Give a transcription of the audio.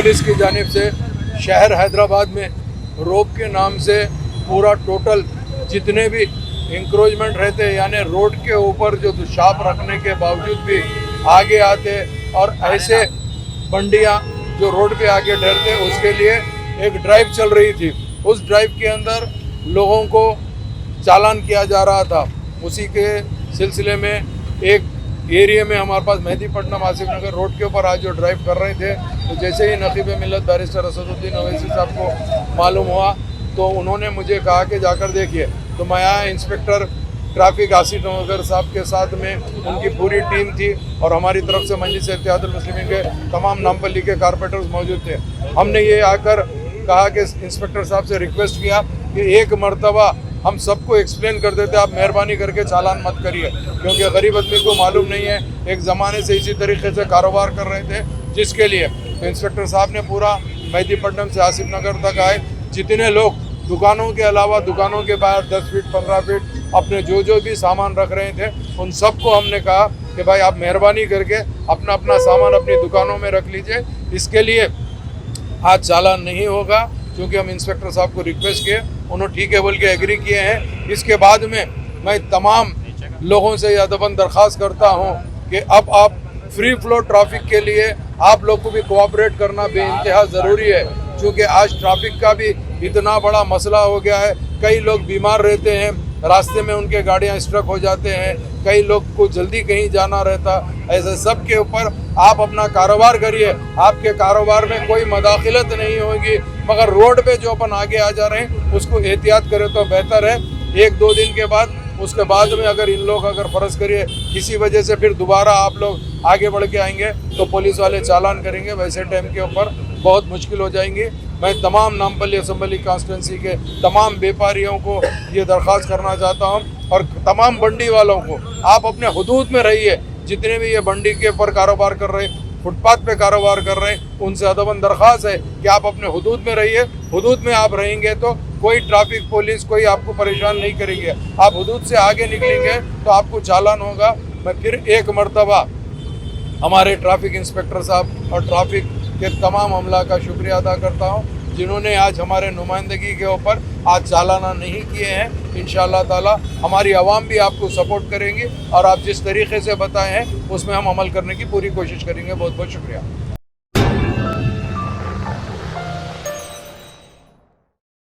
Police की जानिब से शहर हैदराबाद में रोप के नाम से पूरा टोटल जितने भी इंक्रोचमेंट रहते यानी रोड के ऊपर जो दुशाप रखने के बावजूद भी आगे आते और ऐसे बंडियां जो रोड पे आगे डरते, उसके लिए एक ड्राइव चल रही थी। उस ड्राइव के अंदर लोगों को चालान किया जा रहा था। उसी के सिलसिले में एक एरिया में हमारे पास मेहदीपट्टनम आसिफ नगर रोड के ऊपर आज जो ड्राइव कर रहे थे, तो जैसे ही नकीब मिल्लत बैरिस्टर असदुद्दीन ओवैसी साहब को मालूम हुआ तो उन्होंने मुझे कहा कि जाकर देखिए। तो मैं आया, इंस्पेक्टर ट्रैफिक आसिफ नगर साहब के साथ में उनकी पूरी टीम थी और हमारी तरफ से मजलिस इत्तेहादुल मुस्लिमीन के तमाम नामपल्ली के कारपोरेटर्स मौजूद थे। हमने ये आकर कहा कि इंस्पेक्टर साहब से रिक्वेस्ट किया कि एक मरतबा हम सबको एक्सप्लेन कर देते, आप मेहरबानी करके चालान मत करिए, क्योंकि गरीब आदमी को मालूम नहीं है। एक ज़माने से इसी तरीके से कारोबार कर रहे थे, जिसके लिए तो इंस्पेक्टर साहब ने पूरा मेहदीपट्टनम से आसिफ नगर तक आए, जितने लोग दुकानों के अलावा दुकानों के बाहर 10 फीट 15 फीट अपने जो भी सामान रख रहे थे, उन सबको हमने कहा कि भाई आप मेहरबानी करके अपना अपना सामान अपनी दुकानों में रख लीजिए। इसके लिए आज चालान नहीं होगा, क्योंकि हम इंस्पेक्टर साहब को रिक्वेस्ट किए, उन्होंने ठीक है बोल के एग्री किए हैं। इसके बाद में मैं तमाम लोगों से अदबन दरख्वास्त करता हूं कि अब आप फ्री फ्लो ट्रैफिक के लिए आप लोग को भी कोऑपरेट करना बेइंतहा ज़रूरी है, क्योंकि आज ट्रैफिक का भी इतना बड़ा मसला हो गया है। कई लोग बीमार रहते हैं, रास्ते में उनके गाड़ियां स्ट्रक हो जाते हैं, कई लोग को जल्दी कहीं जाना रहता। ऐसे सब के ऊपर आप अपना कारोबार करिए, आपके कारोबार में कोई मदाखिलत नहीं होगी, मगर रोड पे जो अपन आगे आ जा रहे हैं उसको एहतियात करें तो बेहतर है। 1-2 दिन के बाद उसके बाद में अगर इन लोग अगर फ़र्ज़ करिए किसी वजह से फिर दोबारा आप लोग आगे बढ़ के आएंगे तो पुलिस वाले चालान करेंगे, वैसे टाइम के ऊपर बहुत मुश्किल हो जाएंगी। मैं तमाम नामपल्ली असम्बली कॉन्स्टिट्यूंसी के तमाम व्यापारियों को ये दरख्वास्त करना चाहता हूँ और तमाम बंडी वालों को, आप अपने हुदूद में रहिए। जितने भी ये बंडी के ऊपर कारोबार कर रहे हैं, फुटपाथ पे कारोबार कर रहे हैं, उनसे अदबन दरख्वास्त है कि आप अपने हुदूद में रहिए। हुदूद में आप रहेंगे तो कोई ट्रैफिक पुलिस कोई आपको परेशान नहीं करेगी। आप हुदूद से आगे निकलेंगे तो आपको चालान होगा। मैं फिर एक मरतबा हमारे ट्रैफिक इंस्पेक्टर साहब और ट्रैफिक के तमाम अमला का शुक्रिया अदा करता हूँ, जिन्होंने आज हमारे नुमाइंदगी के ऊपर आज चालाना नहीं किए हैं। इंशाअल्लाह ताला हमारी आवाम भी आपको सपोर्ट करेंगी और आप जिस तरीके से बताए हैं उसमें हम अमल करने की पूरी कोशिश करेंगे। बहुत बहुत शुक्रिया।